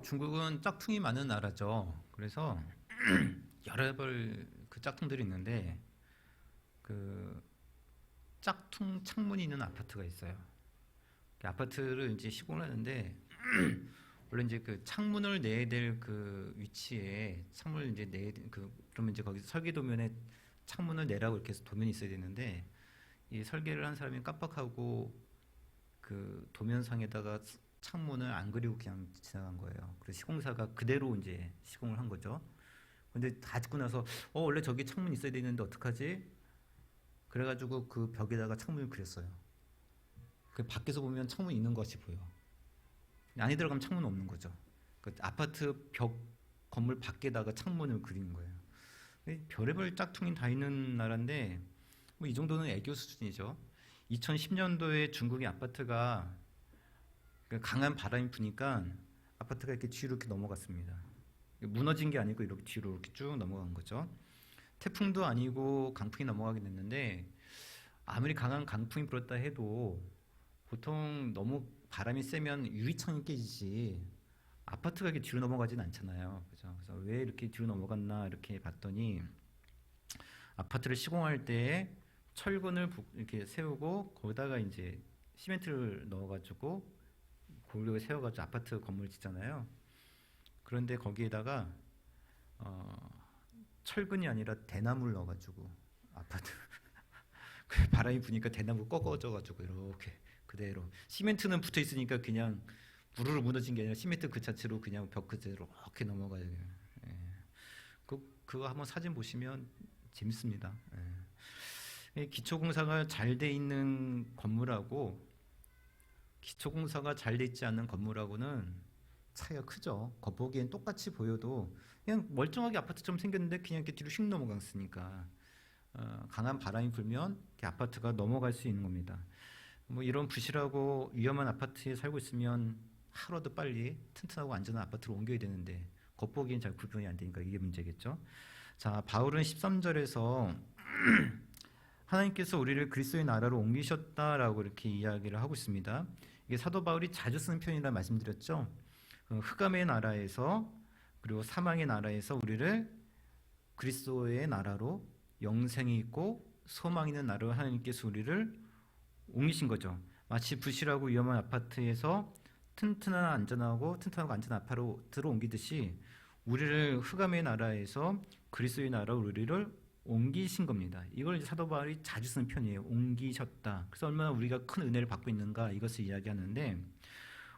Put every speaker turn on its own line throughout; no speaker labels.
중국은 짝퉁이 많은 나라죠. 그래서 여러벌 그 짝퉁들이 있는데 그 짝퉁 창문이 있는 아파트가 있어요. 그 아파트를 이제 시공을 하는데 원래 이제 그 창문을 내야 될 그 위치에 창문을 이제 내야 그 그러면 이제 거기 설계 도면에 창문을 내라고 이렇게 해서 도면이 있어야 되는데 이 설계를 한 사람이 깜빡하고 그 도면상에다가 창문을 안 그리고 그냥 지나간 거예요. 그래서 시공사가 그대로 이제 시공을 한 거죠. 근데 다 짓고 나서 원래 저기 창문 있어야 되는데 어떡하지? 그래가지고 그 벽에다가 창문을 그렸어요. 그 밖에서 보면 창문 있는 것이 보여. 안에 들어가면 창문 없는 거죠. 그 아파트 벽 건물 밖에다가 창문을 그리는 거예요. 별의별 짝퉁이 다 있는 나라인데 뭐 이 정도는 애교 수준이죠. 2010년도에 중국의 아파트가 그 강한 바람이 부니까 아파트가 이렇게 뒤로 이렇게 넘어갔습니다. 무너진 게 아니고 이렇게 뒤로 이렇게 쭉 넘어간 거죠. 태풍도 아니고 강풍이 넘어가게 됐는데 아무리 강한 강풍이 불었다 해도 보통 너무 바람이 세면 유리창이 깨지지 아파트가 이렇게 뒤로 넘어가진 않잖아요. 그죠? 그래서 왜 이렇게 뒤로 넘어갔나 이렇게 봤더니 아파트를 시공할 때 철근을 이렇게 세우고 거기다가 이제 시멘트를 넣어가지고 골격을 세워가지고 아파트 건물을 짓잖아요. 그런데 거기에다가 철근이 아니라 대나무를 넣어가지고 아파트 바람이 부니까 대나무 꺾어져가지고 이렇게 그대로 시멘트는 붙어 있으니까 그냥 부르르 무너진 게 아니라 시멘트 그 자체로 그냥 벽 그대로 이렇게 넘어가요. 예. 그거 한번 사진 보시면 재밌습니다. 예. 기초공사가 잘 돼 있는 건물하고 기초공사가 잘 돼 있지 않는 건물하고는 차이가 크죠. 겉보기엔 똑같이 보여도 그냥 멀쩡하게 아파트처럼 생겼는데 그냥 이렇게 뒤로 휙 넘어갔으니까 강한 바람이 불면 이렇게 아파트가 넘어갈 수 있는 겁니다. 뭐 이런 부실하고 위험한 아파트에 살고 있으면 하루라도 빨리 튼튼하고 안전한 아파트로 옮겨야 되는데 겉보기엔 잘 구분이 안 되니까 이게 문제겠죠. 자, 바울은 13절에서 하나님께서 우리를 그리스도의 나라로 옮기셨다라고 이렇게 이야기를 하고 있습니다. 이게 사도 바울이 자주 쓰는 표현이라 말씀드렸죠. 흑암의 나라에서 그리고 사망의 나라에서 우리를 그리스도의 나라로 영생이 있고 소망이 있는 나라로 하나님께서 우리를 옮기신 거죠. 마치 부실하고 위험한 아파트에서 튼튼하고 안전한 아파트로 옮기듯이 우리를 흑암의 나라에서 그리스도의 나라로 우리를 옮기신 겁니다. 이걸 이제 사도 바울이 자주 쓰는 편이에요. 옮기셨다. 그래서 얼마나 우리가 큰 은혜를 받고 있는가 이것을 이야기하는데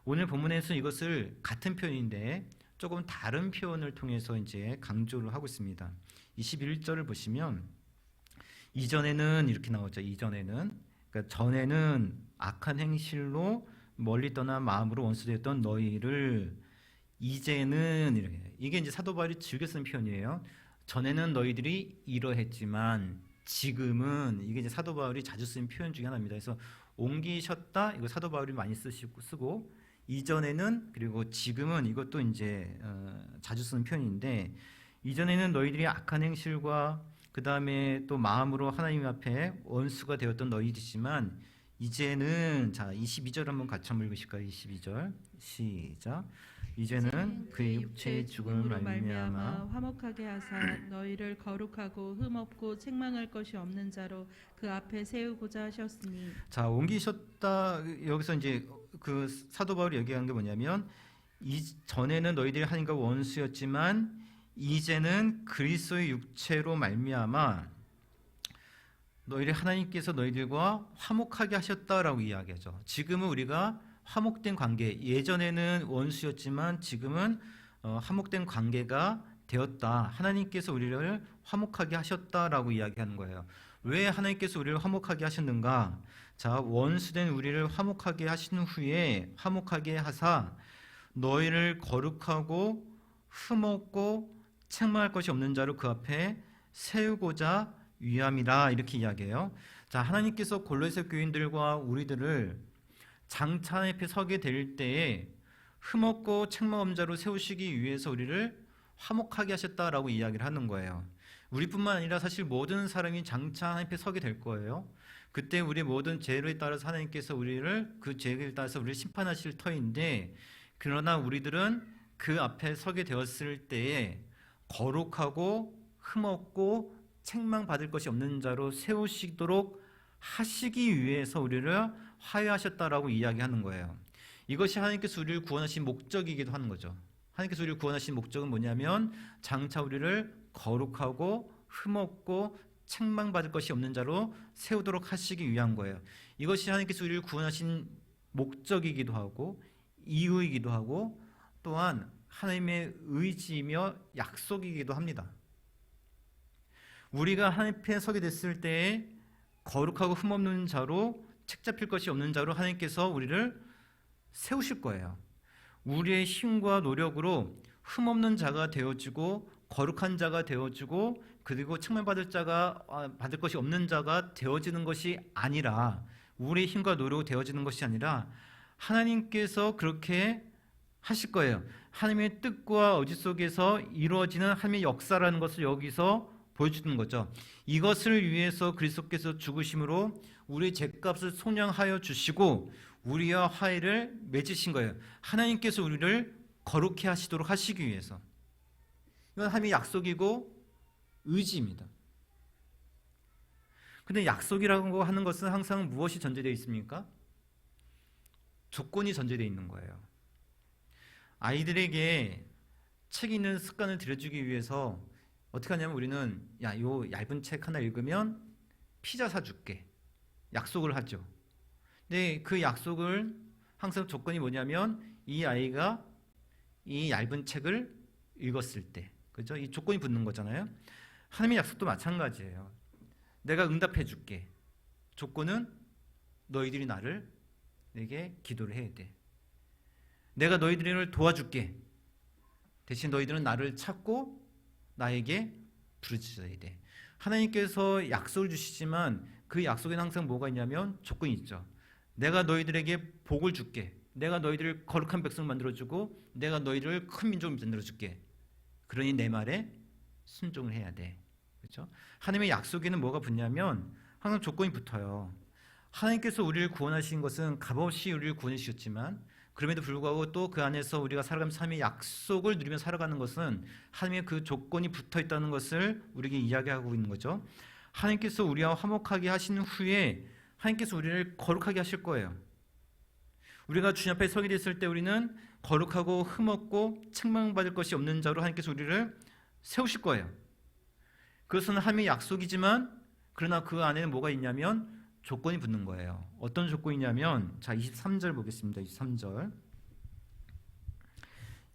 오늘 본문에서 이것을 같은 표현인데 조금 다른 표현을 통해서 이제 강조를 하고 있습니다. 21절을 보시면 이전에는 이렇게 나오죠. 이전에는 그러니까 전에는 악한 행실로 멀리 떠나 마음으로 원수되었던 너희를 이제는 이게 이제 사도 바울이 즐겨 쓰는 표현이에요. 전에는 너희들이 이러했지만 지금은 이게 이제 사도 바울이 자주 쓰는 표현 중에 하나입니다. 그래서 옮기셨다 이거 사도 바울이 많이 쓰고 이전에는 그리고 지금은 이것도 이제 자주 쓰는 표현인데 이전에는 너희들이 악한 행실과 그 다음에 또 마음으로 하나님 앞에 원수가 되었던 너희들이지만 이제는 자 22절 한번 같이 한번 읽으실까요? 22절 시작. 이제는 그의 육체의 죽음으로 말미암아
화목하게 하사 너희를 거룩하고 흠없고 책망할 것이 없는 자로 그 앞에 세우고자 하셨으니.
자 옮기셨다 여기서 이제 그 사도 바울이 얘기한 게 뭐냐면 전에는 너희들이 하나님과 원수였지만 이제는 그리스도의 육체로 말미암아 너희를 하나님께서 너희들과 화목하게 하셨다라고 이야기하죠. 지금은 우리가 화목된 관계, 예전에는 원수였지만 지금은 화목된 관계가 되었다. 하나님께서 우리를 화목하게 하셨다라고 이야기하는 거예요. 왜 하나님께서 우리를 화목하게 하셨는가? 자, 원수된 우리를 화목하게 하신 후에 화목하게 하사 너희를 거룩하고 흠없고 책망할 것이 없는 자로 그 앞에 세우고자 위함이라 이렇게 이야기해요. 자, 하나님께서 골로새 교인들과 우리들을 장차 앞에 서게 될 때에 흠없고 책망 없는 자로 세우시기 위해서 우리를 화목하게 하셨다라고 이야기를 하는 거예요. 우리뿐만 아니라 사실 모든 사람이 장차 앞에 서게 될 거예요. 그때 우리 모든 죄에 따라서 하나님께서 우리를 그 죄에 따라서 우리를 심판하실 터인데 그러나 우리들은 그 앞에 서게 되었을 때에 거룩하고 흠없고 책망받을 것이 없는 자로 세우시도록 하시기 위해서 우리를 화해하셨다라고 이야기하는 거예요. 이것이 하나님께서 우리를 구원하신 목적이기도 하는 거죠. 하나님께서 우리를 구원하신 목적은 뭐냐면 장차 우리를 거룩하고 흠없고 책망받을 것이 없는 자로 세우도록 하시기 위한 거예요. 이것이 하나님께서 우리를 구원하신 목적이기도 하고 이유이기도 하고 또한 하나님의 의지이며 약속이기도 합니다. 우리가 하나님 앞에 서게 됐을 때에 거룩하고 흠없는 자로 책 잡힐 것이 없는 자로 하나님께서 우리를 세우실 거예요. 우리의 힘과 노력으로 흠없는 자가 되어지고 거룩한 자가 되어지고 그리고 책망받을 자가 받을 것이 없는 자가 되어지는 것이 아니라 우리의 힘과 노력으로 되어지는 것이 아니라 하나님께서 그렇게 하실 거예요. 하나님의 뜻과 의지 속에서 이루어지는 하나님의 역사라는 것을 여기서 보여주는 거죠. 이것을 위해서 그리스도께서 죽으심으로 우리의 죄값을 속량하여 주시고 우리와 화해를 맺으신 거예요. 하나님께서 우리를 거룩해 하시도록 하시기 위해서. 이건 하나님의 약속이고 의지입니다. 근데 약속이라고 하는 것은 항상 무엇이 전제되어 있습니까? 조건이 전제되어 있는 거예요. 아이들에게 책 읽는 습관을 들여주기 위해서 어떻게 하냐면 우리는 야, 요 얇은 책 하나 읽으면 피자 사줄게 약속을 하죠. 근데 그 약속을 항상 조건이 뭐냐면 이 아이가 이 얇은 책을 읽었을 때, 그죠? 이 조건이 붙는 거잖아요. 하나님의 약속도 마찬가지예요. 내가 응답해 줄게. 조건은 너희들이 내게 기도를 해야 돼. 내가 너희들을 도와줄게. 대신 너희들은 나를 찾고 나에게 부르짖어야 돼. 하나님께서 약속을 주시지만 그 약속에는 항상 뭐가 있냐면 조건이 있죠. 내가 너희들에게 복을 줄게. 내가 너희들을 거룩한 백성 만들어주고 내가 너희들을 큰 민족을 만들어줄게. 그러니 내 말에 순종을 해야 돼. 그렇죠? 하나님의 약속에는 뭐가 붙냐면 항상 조건이 붙어요. 하나님께서 우리를 구원하신 것은 값없이 우리를 구원해 주셨지만 그럼에도 불구하고 또 그 안에서 우리가 살아가면서 하나님의 약속을 누리며 살아가는 것은 하나님의 그 조건이 붙어 있다는 것을 우리에게 이야기하고 있는 거죠. 하나님께서 우리와 화목하게 하신 후에 하나님께서 우리를 거룩하게 하실 거예요. 우리가 주님 앞에 서게 됐을 때 우리는 거룩하고 흠없고 책망받을 것이 없는 자로 하나님께서 우리를 세우실 거예요. 그것은 하나님의 약속이지만 그러나 그 안에는 뭐가 있냐면 조건이 붙는 거예요. 어떤 조건이냐면 자 23절 보겠습니다. 23절.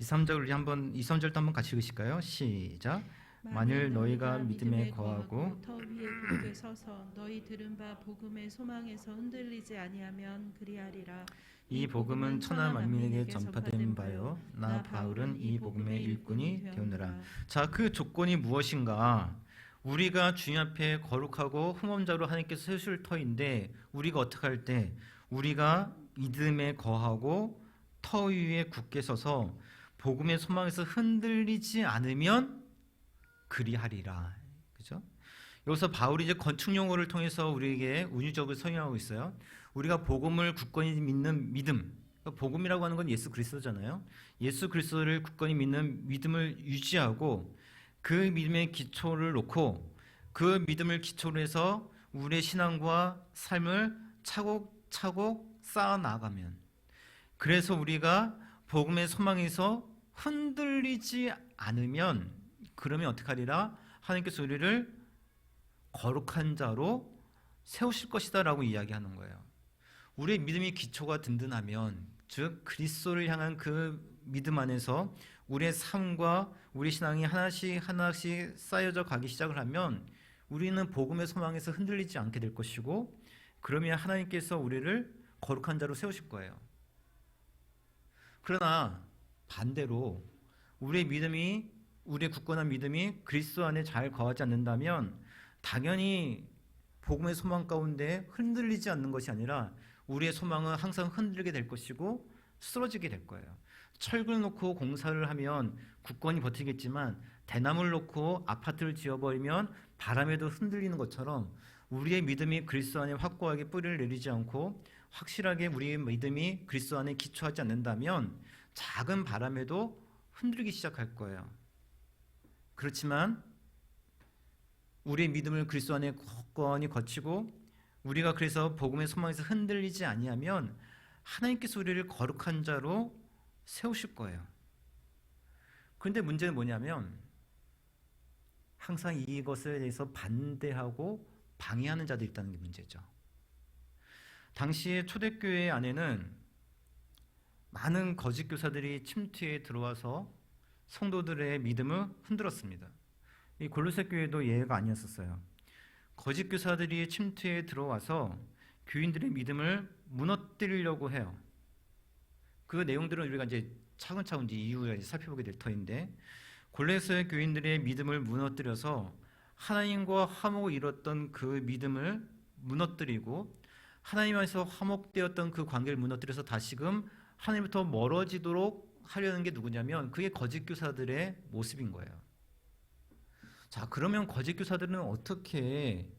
23절 우리 한번 23절도 한번 같이 읽으실까요? 시작. 만일 너희가 믿음에 거하고
터 위에 굳게 서서 너희 들은 바 복음의 소망에서 흔들리지 아니하면 그리하리라.
이 복음은 천하 만민에게 전파된 바요 나 바울은 이 복음의 일꾼이 되었느라. 자, 그 조건이 무엇인가? 우리가 주님 앞에 거룩하고 흠없는 자로 하나님께서 세우실 터인데 우리가 어떻게 할 때 우리가 믿음에 거하고 터 위에 굳게 서서 복음의 소망에서 흔들리지 않으면 그리하리라. 그죠? 여기서 바울이 이제 건축 용어를 통해서 우리에게 운유적으로 설명하고 있어요. 우리가 복음을 굳건히 믿는 믿음. 복음이라고 하는 건 예수 그리스도잖아요. 예수 그리스도를 굳건히 믿는 믿음을 유지하고 그 믿음의 기초를 놓고 그 믿음을 기초로 해서 우리의 신앙과 삶을 차곡차곡 쌓아 나가면 그래서 우리가 복음의 소망에서 흔들리지 않으면 그러면 어떻게 하리라? 하나님께서 우리를 거룩한 자로 세우실 것이다 라고 이야기하는 거예요. 우리의 믿음의 기초가 든든하면 즉 그리스도를 향한 그 믿음 안에서 우리의 삶과 우리 신앙이 하나씩 쌓여져 가기 시작을 하면 우리는 복음의 소망에서 흔들리지 않게 될 것이고 그러면 하나님께서 우리를 거룩한 자로 세우실 거예요. 그러나 반대로 우리의 굳건한 믿음이 그리스도 안에 잘 거하지 않는다면 당연히 복음의 소망 가운데 흔들리지 않는 것이 아니라 우리의 소망은 항상 흔들리게 될 것이고 쓰러지게 될 거예요. 철근을 놓고 공사를 하면 굳건히 버티겠지만 대나무를 놓고 아파트를 지어버리면 바람에도 흔들리는 것처럼 우리의 믿음이 그리스도 안에 확고하게 뿌리를 내리지 않고 확실하게 우리의 믿음이 그리스도 안에 기초하지 않는다면 작은 바람에도 흔들리기 시작할 거예요. 그렇지만 우리의 믿음을 그리스도 안에 굳건히 거치고 우리가 그래서 복음의 소망에서 흔들리지 아니하면 하나님께서 우리를 거룩한 자로 세우실 거예요. 그런데 문제는 뭐냐면 항상 이것에 대해서 반대하고 방해하는 자들이 있다는 게 문제죠. 당시에 초대교회 안에는 많은 거짓 교사들이 침투해 들어와서 성도들의 믿음을 흔들었습니다. 이 골로새 교회도 예외가 아니었었어요. 거짓 교사들이 침투해 들어와서 교인들의 믿음을 무너뜨리려고 해요. 그 내용들은 우리가 이제 차근차근 이후에 살펴보게 될 터인데, 골로새 교인들의 믿음을 무너뜨려서 하나님과 화목을 이뤘던 그 믿음을 무너뜨리고 하나님에서 화목되었던 그 관계를 무너뜨려서 다시금 하나님부터 멀어지도록 하려는 게 누구냐면 그게 거짓 교사들의 모습인 거예요. 자, 그러면 거짓 교사들은 어떻게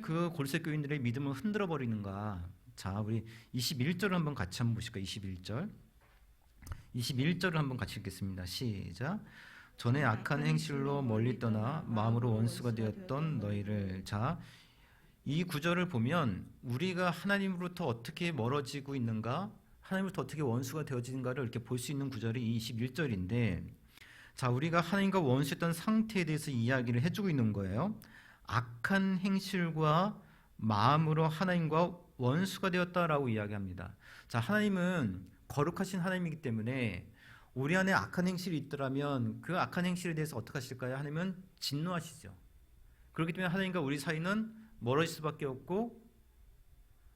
그 골로새 교인들의 믿음을 흔들어 버리는가? 자, 우리 21절을 한번 같이 한번 보실까요? 21절을 한번 같이 읽겠습니다. 시작. 전에 악한 행실로 멀리 떠나 마음으로 원수가 되었던 너희를. 자, 이 구절을 보면 우리가 하나님으로부터 어떻게 멀어지고 있는가, 하나님으로부터 어떻게 원수가 되어지는가를 이렇게 볼 수 있는 구절이 이 21절인데, 자, 우리가 하나님과 원수했던 상태에 대해서 이야기를 해주고 있는 거예요. 악한 행실과 마음으로 하나님과 원수가 되었다라고 이야기합니다. 자, 하나님은 거룩하신 하나님이기 때문에 우리 안에 악한 행실이 있더라면 그 악한 행실에 대해서 어떻게 하실까요? 하나님은 진노하시죠. 그렇기 때문에 하나님과 우리 사이는 멀어질 수밖에 없고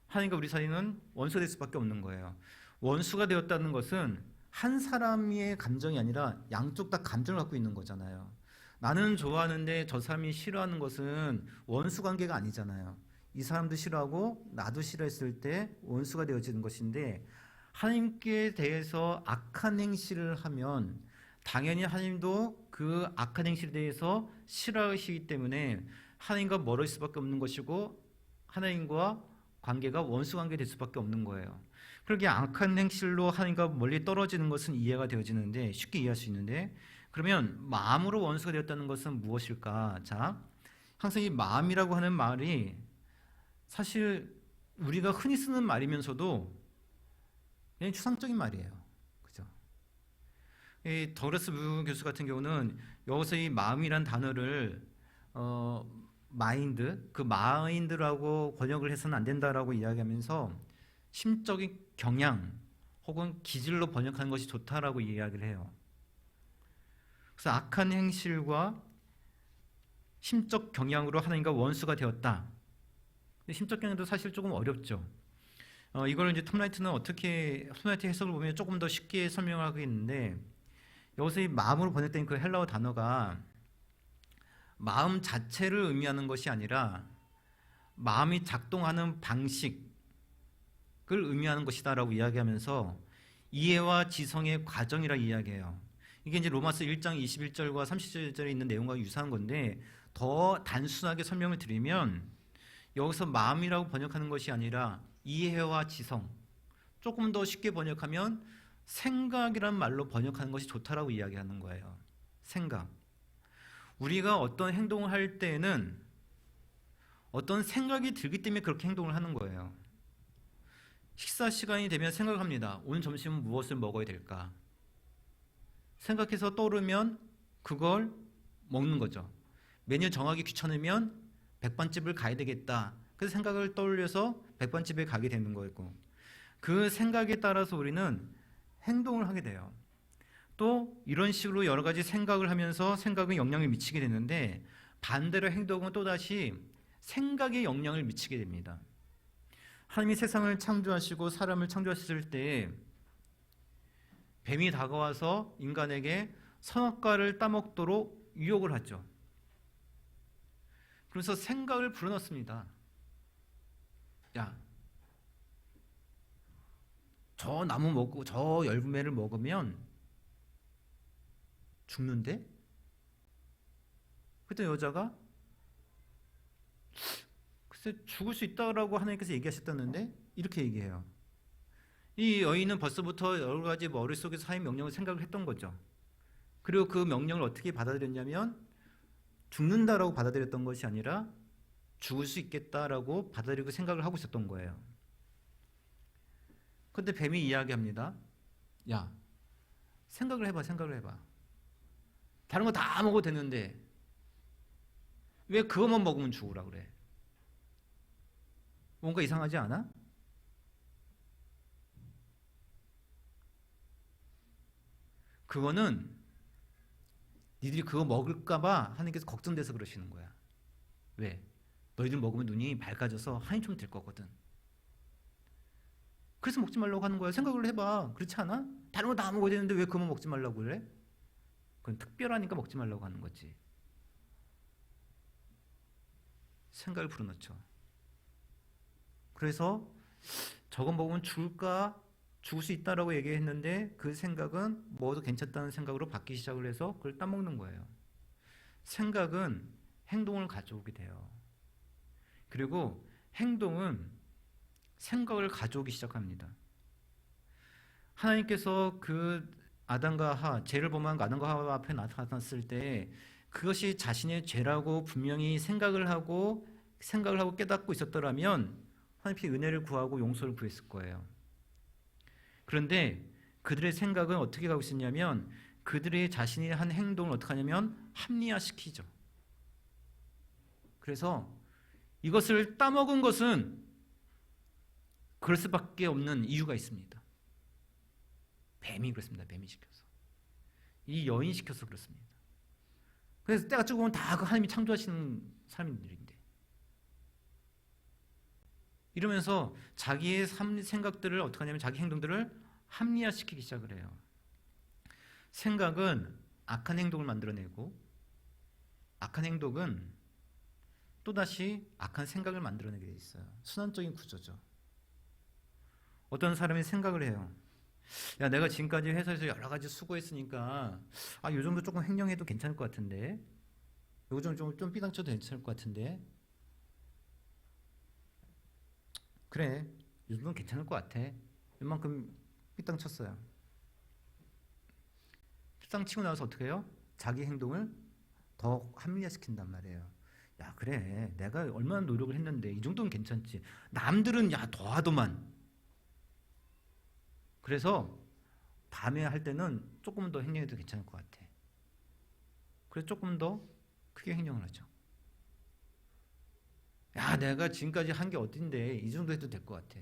하나님과 우리 사이는 원수가 될 수밖에 없는 거예요. 원수가 되었다는 것은 한 사람의 감정이 아니라 양쪽 다 감정을 갖고 있는 거잖아요. 나는 좋아하는데 저 사람이 싫어하는 것은 원수 관계가 아니잖아요. 이 사람도 싫어하고 나도 싫어했을 때 원수가 되어지는 것인데, 하나님께 대해서 악한 행실을 하면 당연히 하나님도 그 악한 행실에 대해서 싫어하시기 때문에 하나님과 멀어질 수밖에 없는 것이고 하나님과 관계가 원수 관계 될 수밖에 없는 거예요. 그렇게 악한 행실로 하나님과 멀리 떨어지는 것은 이해가 되어지는데, 쉽게 이해할 수 있는데, 그러면 마음으로 원수가 되었다는 것은 무엇일까? 자, 항상 이 마음이라고 하는 말이 사실 우리가 흔히 쓰는 말이면서도 그냥 추상적인 말이에요. 그죠? 이 더러스 무 교수 같은 경우는 여기서 이 마음이란 단어를 마인드, 그 마인드라고 번역을 해서는 안 된다라고 이야기하면서 심적인 경향 혹은 기질로 번역하는 것이 좋다라고 이야기를 해요. 그래서 악한 행실과 심적 경향으로 하나님과 원수가 되었다. 근데 심적 경향도 사실 조금 어렵죠. 이걸 이제 톰라이트 해석을 보면 조금 더 쉽게 설명하겠는데, 여기서 이 마음으로 번역된 그 헬라어 단어가 마음 자체를 의미하는 것이 아니라 마음이 작동하는 방식을 의미하는 것이다라고 이야기하면서 이해와 지성의 과정이라 이야기해요. 이게 이제 로마서 1장 21절과 30절에 있는 내용과 유사한 건데, 더 단순하게 설명을 드리면 여기서 마음이라고 번역하는 것이 아니라 이해와 지성, 조금 더 쉽게 번역하면 생각이란 말로 번역하는 것이 좋다라고 이야기하는 거예요. 생각. 우리가 어떤 행동을 할 때에는 어떤 생각이 들기 때문에 그렇게 행동을 하는 거예요. 식사 시간이 되면 생각합니다. 오늘 점심은 무엇을 먹어야 될까? 생각해서 떠오르면 그걸 먹는 거죠. 메뉴 정하기 귀찮으면 백반집을 가야 되겠다. 그래서 생각을 떠올려서 백반집에 가게 되는 거고, 그 생각에 따라서 우리는 행동을 하게 돼요. 또 이런 식으로 여러 가지 생각을 하면서 생각은 영향을 미치게 되는데, 반대로 행동은 또다시 생각에 영향을 미치게 됩니다. 하나님이 세상을 창조하시고 사람을 창조하셨을 때 뱀이 다가와서 인간에게 선악과를 따먹도록 유혹을 하죠. 그래서 생각을 불어넣습니다. 야, 저 나무 먹고 저 열매를 먹으면 죽는데? 그때 여자가 글쎄 죽을 수 있다라고 하나님께서 얘기하셨다는데 이렇게 얘기해요. 이 여인은 벌써부터 여러 가지 머릿속에서 하나님 명령을 생각을 했던 거죠. 그리고 그 명령을 어떻게 받아들였냐면 죽는다라고 받아들였던 것이 아니라 죽을 수 있겠다라고 받아들이고 생각을 하고 있었던 거예요. 그런데 뱀이 이야기합니다. 야, 생각을 해봐. 다른 거 다 먹어도 되는데 왜 그것만 먹으면 죽으라 그래? 뭔가 이상하지 않아? 그거는 니들이 그거 먹을까봐 하나님께서 걱정돼서 그러시는 거야. 왜? 너희들 먹으면 눈이 밝아져서 하나님처럼 될 거거든. 그래서 먹지 말라고 하는 거야. 생각을 해봐. 그렇지 않아? 다른 거 다 먹어야 되는데 왜 그거 먹지 말라고 그래? 그건 특별하니까 먹지 말라고 하는 거지. 생각을 불어넣죠. 그래서 저거 먹으면 죽을 수 있다라고 얘기했는데 그 생각은 먹어도 괜찮다는 생각으로 바뀌기 시작을 해서 그걸 따먹는 거예요. 생각은 행동을 가져오게 돼요. 그리고 행동은 생각을 가져오기 시작합니다. 하나님께서 그 아담과 하와, 죄를 범한 아담과 하와 앞에 나타났을 때 그것이 자신의 죄라고 분명히 생각을 하고 깨닫고 있었더라면 하나님께 은혜를 구하고 용서를 구했을 거예요. 그런데 그들의 생각은 어떻게 가고 있었냐면 그들의 자신이 한 행동을 어떻게 하냐면 합리화시키죠. 그래서 이것을 따먹은 것은 그럴 수밖에 없는 이유가 있습니다. 뱀이 그렇습니다. 뱀이 시켜서. 이 여인이 시켜서 그렇습니다. 그래서 때가 죽으면 다 그 하나님이 창조하시는 사람들인데 이러면서 자기의 생각들을 어떻게 하냐면 자기 행동들을 합리화시키기 시작을 해요. 생각은 악한 행동을 만들어내고 악한 행동은 또다시 악한 생각을 만들어내게 돼 있어요. 순환적인 구조죠. 어떤 사람이 생각을 해요. 야, 내가 지금까지 회사에서 여러 가지 수고했으니까 요 정도 조금 횡령해도 괜찮을 것 같은데 요거 좀 삐당쳐도 괜찮을 것 같은데 그래, 이 정도는 괜찮을 것 같아. 이만큼 삐땅 쳤어요. 삐땅 치고 나서 어떻게 해요? 자기 행동을 더 합리화시킨단 말이에요. 야, 그래, 내가 얼마나 노력을 했는데 이 정도는 괜찮지. 남들은 야, 더 하더만. 그래서 밤에 할 때는 조금 더 행동해도 괜찮을 것 같아. 그래서 조금 더 크게 행동을 하죠. 야, 내가 지금까지 한 게 어딘데 이 정도 해도 될 것 같아.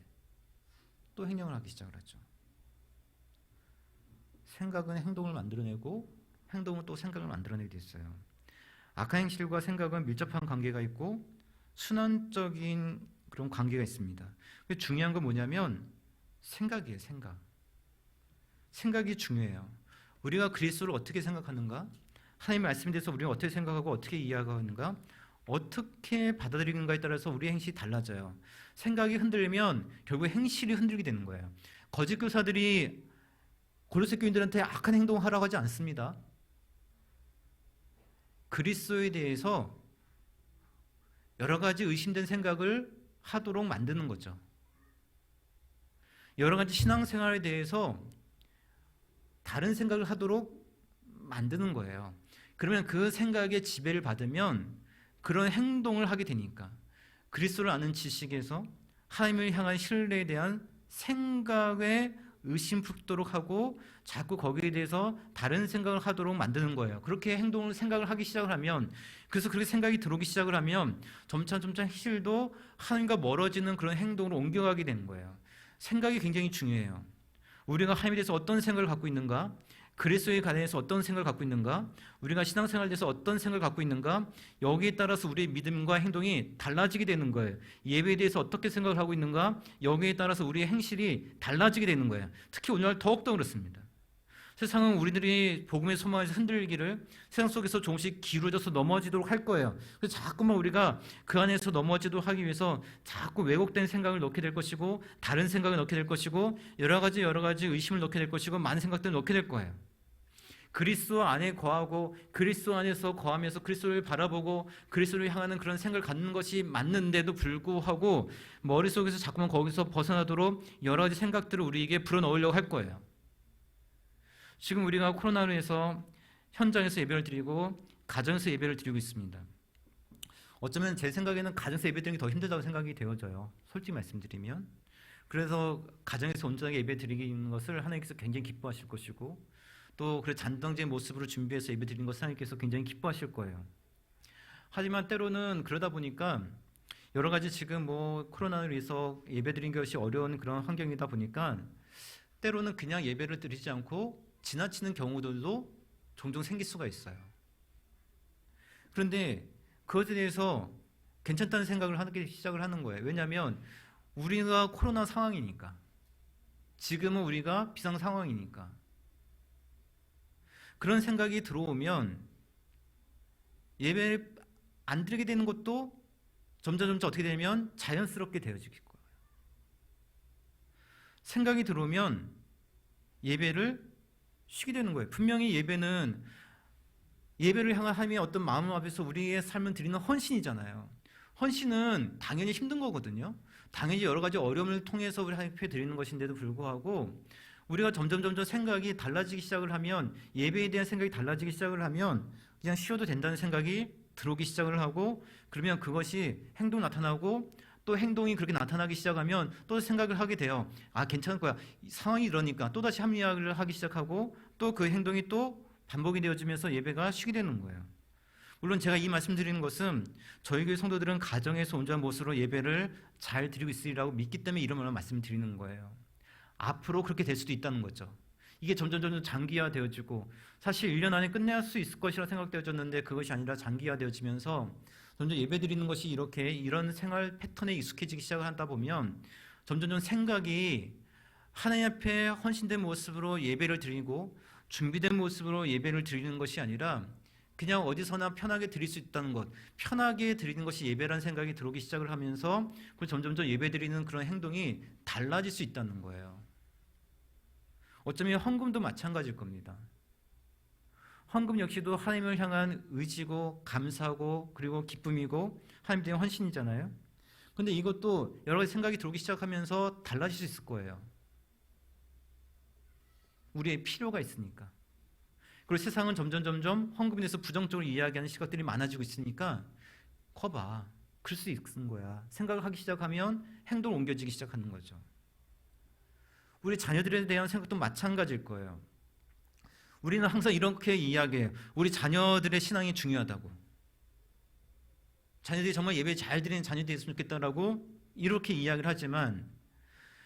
또 행동을 하기 시작을 하죠. 생각은 행동을 만들어내고 행동은 또 생각을 만들어내게 됐어요. 악한 행실과 생각은 밀접한 관계가 있고 순환적인 그런 관계가 있습니다. 중요한 건 뭐냐면 생각이에요. 생각이 중요해요. 우리가 그리스도를 어떻게 생각하는가? 하나님의 말씀에 대해서 우리가 어떻게 생각하고 어떻게 이해하는가? 어떻게 받아들이는가에 따라서 우리의 행실이 달라져요. 생각이 흔들리면 결국 행실이 흔들게 되는 거예요. 거짓 교사들이 고로새 교인들한테 악한 행동을 하라고 하지 않습니다. 그리스도에 대해서 여러 가지 의심된 생각을 하도록 만드는 거죠. 여러 가지 신앙생활에 대해서 다른 생각을 하도록 만드는 거예요. 그러면 그 생각에 지배를 받으면 그런 행동을 하게 되니까 그리스도를 아는 지식에서 하나님을 향한 신뢰에 대한 생각에 의심풀도록 하고 자꾸 거기에 대해서 다른 생각을 하도록 만드는 거예요. 그렇게 생각을 하기 시작을 하면 그래서 그렇게 생각이 들어오기 시작을 하면 점차 현실도 하나님과 멀어지는 그런 행동으로 옮겨가게 되는 거예요. 생각이 굉장히 중요해요. 우리가 하나님에 대해서 어떤 생각을 갖고 있는가? 그리스도에 관해서 어떤 생각을 갖고 있는가? 우리가 신앙생활에 대해서 어떤 생각을 갖고 있는가? 여기에 따라서 우리의 믿음과 행동이 달라지게 되는 거예요. 예배에 대해서 어떻게 생각을 하고 있는가? 여기에 따라서 우리의 행실이 달라지게 되는 거예요. 특히 오늘날 더욱더 그렇습니다. 세상은 우리들이 복음의 소망에서 흔들리기를 세상 속에서 조금씩 기울어져서 넘어지도록 할 거예요. 그래서 자꾸만 우리가 그 안에서 넘어지도록 하기 위해서 자꾸 왜곡된 생각을 넣게 될 것이고 다른 생각을 넣게 될 것이고 여러 가지 의심을 넣게 될 것이고 많은 생각들을 넣게 될 거예요. 그리스도 안에 거하고 그리스도 안에서 거하면서 그리스도를 바라보고 그리스도를 향하는 그런 생각을 갖는 것이 맞는데도 불구하고 머릿속에서 자꾸만 거기서 벗어나도록 여러 가지 생각들을 우리에게 불어넣으려고 할 거예요. 지금 우리가 코로나로 인해서 현장에서 예배를 드리고 가정에서 예배를 드리고 있습니다. 어쩌면 제 생각에는 가정에서 예배 드리는 게 더 힘들다고 생각이 되어져요. 솔직히 말씀드리면. 그래서 가정에서 온전하게 예배 드리는 것을 하나님께서 굉장히 기뻐하실 것이고 또 그 잔당적인 모습으로 준비해서 예배 드리는 것을 하나님께서 굉장히 기뻐하실 거예요. 하지만 때로는 그러다 보니까 여러 가지 지금 코로나로 인해서 예배 드리는 것이 어려운 그런 환경이다 보니까 때로는 그냥 예배를 드리지 않고 지나치는 경우들도 종종 생길 수가 있어요. 그런데 그것에 대해서 괜찮다는 생각을 하기 시작을 하는 거예요. 왜냐하면 우리가 코로나 상황이니까, 지금은 우리가 비상 상황이니까. 그런 생각이 들어오면 예배를 안 드리게 되는 것도 점점 어떻게 되면 자연스럽게 되어질 거예요. 생각이 들어오면 예배를 쉬게 되는 거예요. 분명히 예배는 예배를 향한 하나님의 어떤 마음 앞에서 우리의 삶을 드리는 헌신이잖아요. 헌신은 당연히 힘든 거거든요. 당연히 여러 가지 어려움을 통해서 우리 하나님 앞에 드리는 것인데도 불구하고 우리가 점점 생각이 달라지기 시작을 하면, 예배에 대한 생각이 달라지기 시작을 하면 그냥 쉬어도 된다는 생각이 들어오기 시작을 하고, 그러면 그것이 행동 나타나고 또 행동이 그렇게 나타나기 시작하면 또 생각을 하게 돼요. 아, 괜찮을 거야. 상황이 이러니까 또다시 합리화를 하기 시작하고 또 그 행동이 또 반복이 되어지면서 예배가 쉬게 되는 거예요. 물론 제가 이 말씀드리는 것은 저희 교회 성도들은 가정에서 온전한 모습으로 예배를 잘 드리고 있으리라고 믿기 때문에 이런 말씀을 드리는 거예요. 앞으로 그렇게 될 수도 있다는 거죠. 이게 점점 장기화되어지고, 사실 1년 안에 끝낼 수 있을 것이라 생각되어졌는데 그것이 아니라 장기화되어지면서 점점 예배드리는 것이 이런 생활 패턴에 익숙해지기 시작을 하다 보면 점점 생각이 하나님 앞에 헌신된 모습으로 예배를 드리고 준비된 모습으로 예배를 드리는 것이 아니라 그냥 어디서나 편하게 드릴 수 있다는 것, 편하게 드리는 것이 예배라는 생각이 들어오기 시작을 하면서 점점 예배 드리는 그런 행동이 달라질 수 있다는 거예요. 어쩌면 헌금도 마찬가지일 겁니다. 헌금 역시도 하나님을 향한 의지고 감사고 그리고 기쁨이고 하나님 대한 헌신이잖아요. 그런데 이것도 여러 가지 생각이 들어오기 시작하면서 달라질 수 있을 거예요. 우리의 필요가 있으니까. 그리고 세상은 점점 헌금에 대해서 부정적으로 이야기하는 시각들이 많아지고 있으니까 커봐, 그럴 수 있는 거야. 생각을 하기 시작하면 행동을 옮겨지기 시작하는 거죠. 우리 자녀들에 대한 생각도 마찬가지일 거예요. 우리는 항상 이렇게 이야기해요. 우리 자녀들의 신앙이 중요하다고. 자녀들이 정말 예배 잘 드리는 자녀들이 됐으면 좋겠다라고 이렇게 이야기를 하지만,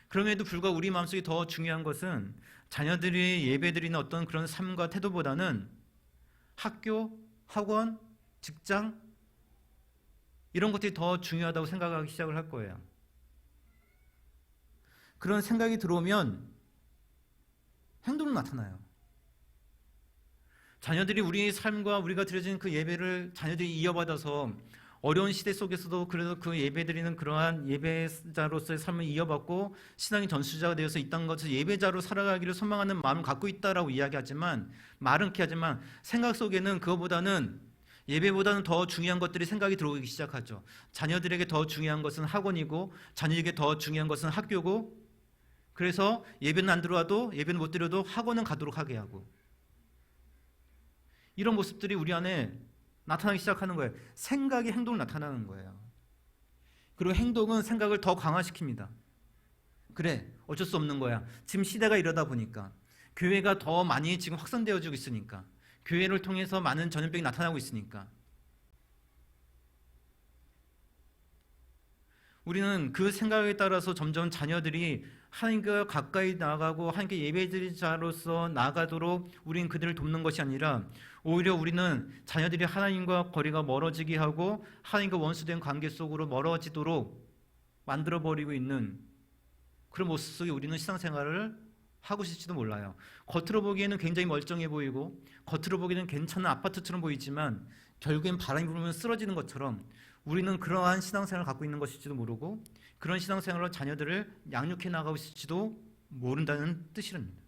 그럼에도 불구하고 우리 마음속에 더 중요한 것은 자녀들이 예배드리는 어떤 그런 삶과 태도보다는 학교, 학원, 직장 이런 것들이 더 중요하다고 생각하기 시작을 할 거예요. 그런 생각이 들어오면 행동은 나타나요. 자녀들이 우리의 삶과 우리가 드려진 그 예배를 자녀들이 이어받아서 어려운 시대 속에서도 그래도 그 예배드리는 그러한 예배자로서의 삶을 이어받고 신앙의 전수자가 되어서 있다는 것을 예배자로 살아가기를 소망하는 마음을 갖고 있다라고 이야기하지만, 말은 그렇게 하지만 생각 속에는 그거보다는, 예배보다는 더 중요한 것들이 생각이 들어오기 시작하죠. 자녀들에게 더 중요한 것은 학원이고 자녀에게 더 중요한 것은 학교고, 그래서 예배는 안 들어와도, 예배는 못 드려도 학원은 가도록 하게 하고, 이런 모습들이 우리 안에 나타나기 시작하는 거예요. 생각이 행동을 나타나는 거예요. 그리고 행동은 생각을 더 강화시킵니다. 그래, 어쩔 수 없는 거야. 지금 시대가 이러다 보니까, 교회가 더 많이 지금 확산되어지고 있으니까, 교회를 통해서 많은 전염병이 나타나고 있으니까, 우리는 그 생각에 따라서 점점 자녀들이 하나님과 가까이 나아가고 하나님께 예배드리자로서 나아가도록 우리는 그들을 돕는 것이 아니라, 오히려 우리는 자녀들이 하나님과 거리가 멀어지게 하고 하나님과 원수된 관계 속으로 멀어지도록 만들어버리고 있는 그런 모습 속에 우리는 신앙생활을 하고 있을지도 몰라요. 겉으로 보기에는 굉장히 멀쩡해 보이고 겉으로 보기에는 괜찮은 아파트처럼 보이지만 결국엔 바람이 불면 쓰러지는 것처럼 우리는 그러한 신앙생활을 갖고 있는 것일지도 모르고, 그런 신앙생활로 자녀들을 양육해 나가고 있을지도 모른다는 뜻이랍니다.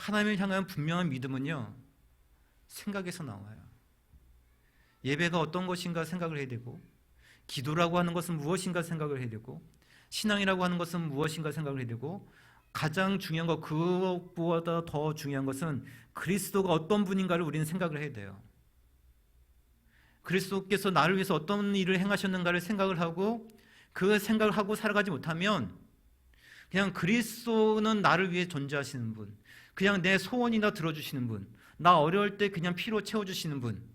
하나님을 향한 분명한 믿음은요, 생각에서 나와요. 예배가 어떤 것인가 생각을 해야 되고, 기도라고 하는 것은 무엇인가 생각을 해야 되고, 신앙이라고 하는 것은 무엇인가 생각을 해야 되고, 가장 중요한 것, 그것보다 더 중요한 것은 그리스도가 어떤 분인가를 우리는 생각을 해야 돼요. 그리스도께서 나를 위해서 어떤 일을 행하셨는가를 생각을 하고, 그 생각을 하고 살아가지 못하면 그냥 그리스도는 나를 위해 존재하시는 분, 그냥 내 소원이나 들어주시는 분, 나 어려울 때 그냥 피로 채워주시는 분,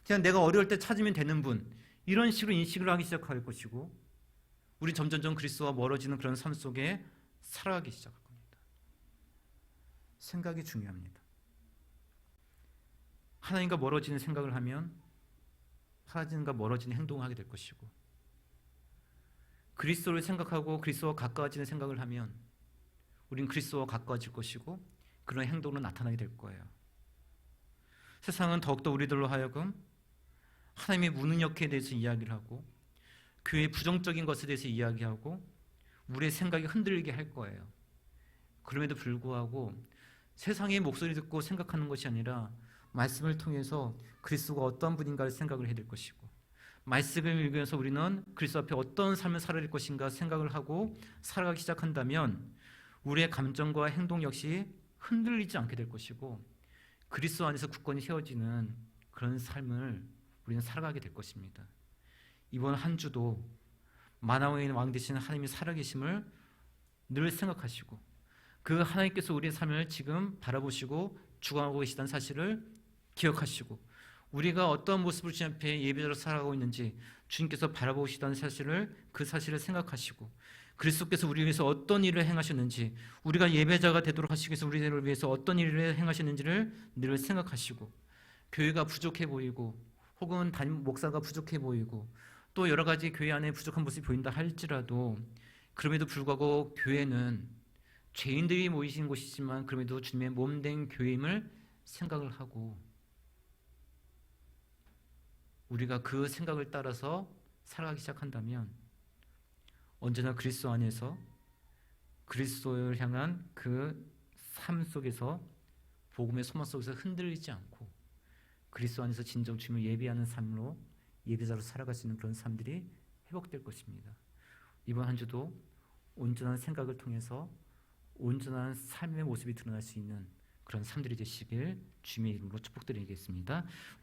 그냥 내가 어려울 때 찾으면 되는 분, 이런 식으로 인식을 하기 시작할 것이고, 우리 점점점 그리스도와 멀어지는 그런 삶 속에 살아가기 시작할 겁니다. 생각이 중요합니다. 하나님과 멀어지는 생각을 하면 하나님과 멀어지는 행동을 하게 될 것이고, 그리스도를 생각하고 그리스도와 가까워지는 생각을 하면 우린 그리스도와 가까워질 것이고, 그런 행동으로 나타나게 될 거예요. 세상은 더욱더 우리들로 하여금 하나님의 무능력에 대해서 이야기를 하고, 교회의 부정적인 것에 대해서 이야기하고, 우리의 생각이 흔들리게 할 거예요. 그럼에도 불구하고 세상의 목소리 듣고 생각하는 것이 아니라 말씀을 통해서 그리스도가 어떤 분인가를 생각을 해야 될 것이고, 말씀을 읽으면서 우리는 그리스도 앞에 어떤 삶을 살아야 될 것인가 생각을 하고 살아가기 시작한다면 우리의 감정과 행동 역시 흔들리지 않게 될 것이고, 그리스도 안에서 굳건히 세워지는 그런 삶을 우리는 살아가게 될 것입니다. 이번 한 주도 만왕의 왕 되시는 하나님이 살아계심을 늘 생각하시고, 그 하나님께서 우리의 삶을 지금 바라보시고 주관하고 계시다는 사실을 기억하시고, 우리가 어떤 모습을 주님 앞에 예배자로 살아가고 있는지 주님께서 바라보시다는 사실을, 그 사실을 생각하시고, 그리스도께서 우리 위해서 어떤 일을 행하셨는지, 우리가 예배자가 되도록 하시기 위해서 우리를 위해서 어떤 일을 행하셨는지를 늘 생각하시고, 교회가 부족해 보이고 혹은 담임 목사가 부족해 보이고 또 여러 가지 교회 안에 부족한 모습이 보인다 할지라도, 그럼에도 불구하고 교회는 죄인들이 모이신 곳이지만 그럼에도 주님의 몸된 교회임을 생각을 하고, 우리가 그 생각을 따라서 살아가기 시작한다면 언제나 그리스도 안에서 그리스도를 향한 그 삶 속에서, 복음의 소망 속에서 흔들리지 않고 그리스도 안에서 진정 주님을 예배하는 삶으로, 예배자로 살아갈 수 있는 그런 삶들이 회복될 것입니다. 이번 한 주도 온전한 생각을 통해서 온전한 삶의 모습이 드러날 수 있는 그런 삶들이 되시길 주님의 이름으로 축복드리겠습니다.